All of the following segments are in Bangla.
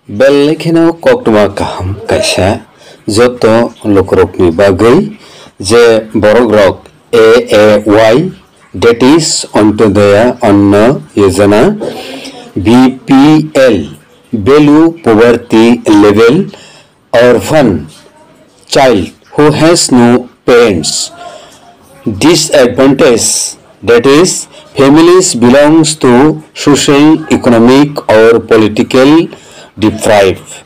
Bellekheno koktuma kaham kaisa joto lokorokni bagui je borokrok AAY, that is Antyodaya Anna Yojana, BPL below poverty level, orphan child who has no parents, disadvantage, that is families belongs to social, economic or political deprived.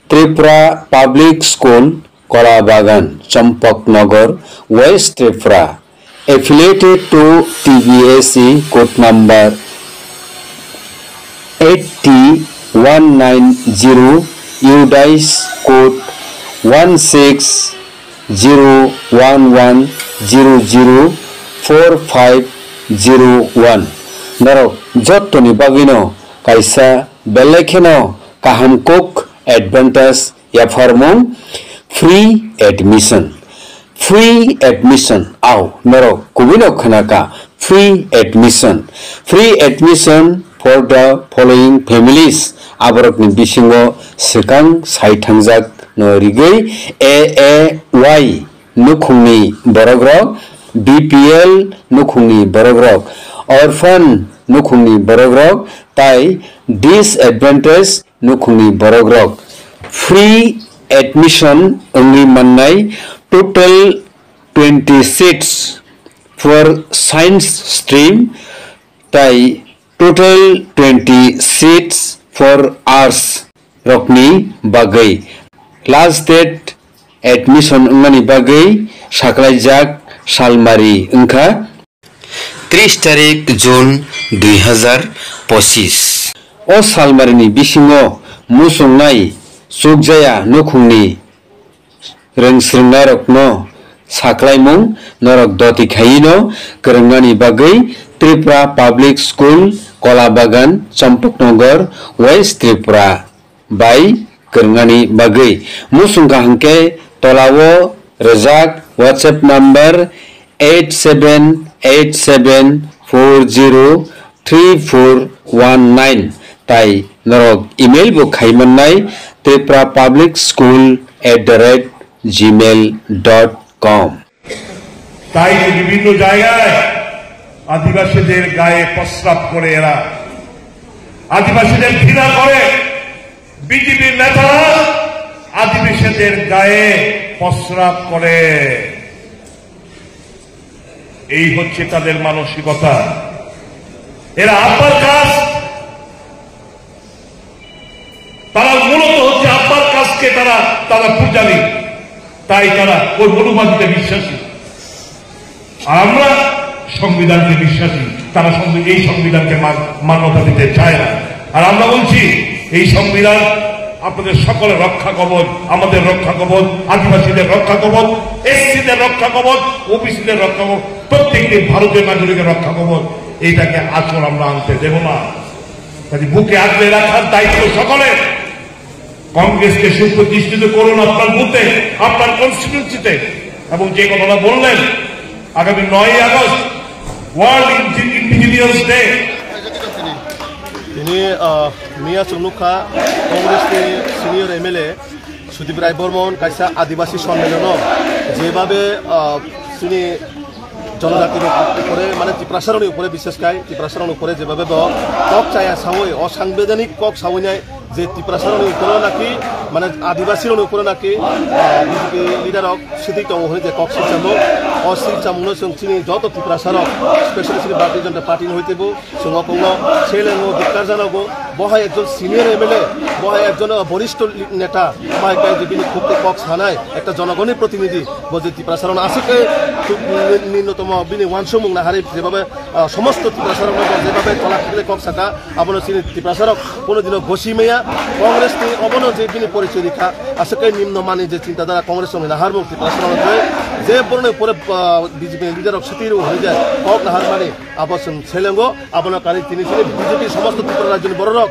Tripura Public School, Kolabagan, Champaknagar, West Tripura, affiliated to TBSE, code number 80190, UDICE code 160110045001. Naro jottoni bagino kaisa Bellekheno kaham kok advantage yafarmung free admission. Free admission aw naro kubino khanaka free admission for the following families aborokni bisingo sekang saithangjak no rigei AAY nukhungni borokrok, BPL nukhungni borokrok, orphan nukhungni borokrok tai disadvantage nukhungni borokrok. Free admission only mannai total 20 seats for science stream tai total 20 seats for arts rokni bagai. Last date admission ngani bagai saklaijak salmari engka 30 tarik June 2025. O salmarini bisingo musungnai sukjaya nukhungni rengsringnarokno saklaimung norok doti khaino kwrwngnani bagai Tripura Public School, Kolabagan, Champaknagar, West Tripura by kwrwngnani bagai musungka hangke tolao rejak WhatsApp number 8787403419 tai norok email bo khaimannai Tripura Public School @gmail.com. তাই বিভিন্ন জায়গায় আদিবাসীদের গায়ে প্রস্রাব করে এরা আদিবাসীদের ঘৃণা করে বিজেপির নেতারা আদিবাসীদের গায়ে প্রস্রাব করে এই হচ্ছে তাদের মানসিকতা এরা আব্বার কাজ তারা মূলত হচ্ছে আব্বার কাজকে তারা পূজারি তাই তারা ওই মনুবাদীতে বিশ্বাসী আর আমরা সংবিধানকে বিশ্বাসী তারা এই সংবিধানকে মান্যতা দিতে চায় না আর আমরা বলছি এই সংবিধান আপনাদের সকলের রক্ষা কবচ আমাদের রক্ষা কবচ আদিবাসীদের রক্ষা কবচ এসসিদের রক্ষা কবচ ওবিসিদের রক্ষা কবচ প্রত্যেকটি ভারতীয় নাগরিকের রক্ষা কবচ এইটাকে আসল আমরা আনতে দেব না কাজে বুকে আগলে রাখার দায়িত্ব সকলের কংগ্রেসকে সুপ্রতিষ্ঠিত করুন আপনার বুথে আপনার কনস্টিটিউন্সিতে এবং যে কথাটা বললেন আগামী 9 August world indigenous day ini Mia Chungnuka Congress ni senior MLA Sudip Rai Bormon kaisa Adibasi সম্মেলন যেভাবে তিনি জনজাতির উপরে মানে ত্রিপ্রাসারণের উপরে বিশেষ করে ত্রিপ্রাসারণের উপরে যেভাবে কক চায়া সাওই অসাংবিধানিক কক সাওই নাই যে ত্রিপ্রাসারণের উপরে নাকি মানে আদিবাসীর উপরে নাকি বিজেপি লিডারক সিদ্ধি হয়ে যে কক শিক্ষামো অশিক্ষামূল চিনি যত ত্রিপ্রাসারক স্পেশালি ভারতীয় জনতা পার্টি হইতেব সঙ্গপঙ্গ সেলেঙ্গ দিকার জানাবো বহায় একজন সিনিয়র এমএলএ বহায় একজন বরিষ্ঠ নেতা আমার যিনি খুব কক সানায় একটা জনগণের প্রতিনিধি বলছে ত্রিপ্রাসারণ আসিকে ন্যূনতম বিনি ওয়ানসমুং না হারে যেভাবে সমস্ত ত্রিপ্রাসারক যেভাবে চলা থাকলে কক সাকা আপনার চিনি ত্রিপ্রাসারক কোনোদিনও ঘষি মেয়া কংগ্রেস অবন যে বিনি পরিচয় রেখা আসলে নিম্ন মানে যে চিন্তাধারা কংগ্রেস সঙ্গে নাহার মুক্তি ত্রিপ্রাসারণ যে বর্ণের উপরে বিজেপি লিডার সেটির হয়ে যায় কক নাহার মানে আবার ছেলেঙ্গো আপনার কালি তিনি বিজেপি সমস্ত ত্রিপুরা রাজ্যের বড় রক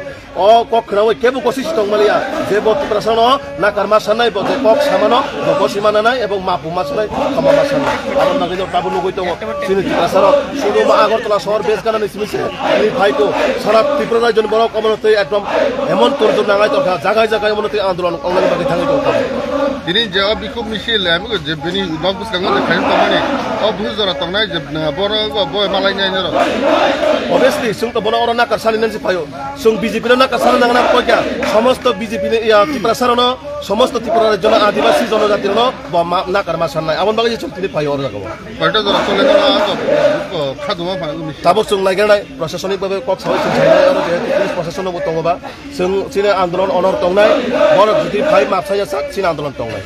কক খেলাও কেবো কশিস টংমালিয়া যে ত্রিপুরা সানো না কারমা সানাই যে কক সামানো বসিমানা নাই এবং মা পুমা সানাই খামা মা সানাই আমার নাকি কাবু নগৈ দङ চিনি ত্রিপুরা সারক শুধু আগরতলা শহর বেশ গানা নিসমিছে এই ভাইকো সারা ত্রিপুরা রাজ্যের বড় কমনতে একদম এমন তোরজোর নাঙাই দরকার জায়গায় জায়গায় এমনতে আন্দোলন অনলাইন বাকি থাঙাই দরকার ini jawab bikum misil lah, mungkin je bini bagus kangen je kain tamani. Oh bukan zara tangnai je bora boy malainya ini lah. Obviously, sung to bona orang nak kersani nanti payo. Sung BJP na kersani nanti apa kya? समस्त BJP ni ya Tripura sarana, समस्त Tripura jona आदिवासी जनजाति no, bawa nak kermasan nai. Awan bagai sung tini payo orang kawan. Pada zara soalnya kalau khaduma paling misil. Tabuk sung lagi nai, prosesonik bagai kok sawit sung jaya orang jaya tulis prosesonik buat tongga ba. Sung sini आंदोलन honor tongnai, bawa jadi 5 maaf saja sak sini आंदोलन tongnai.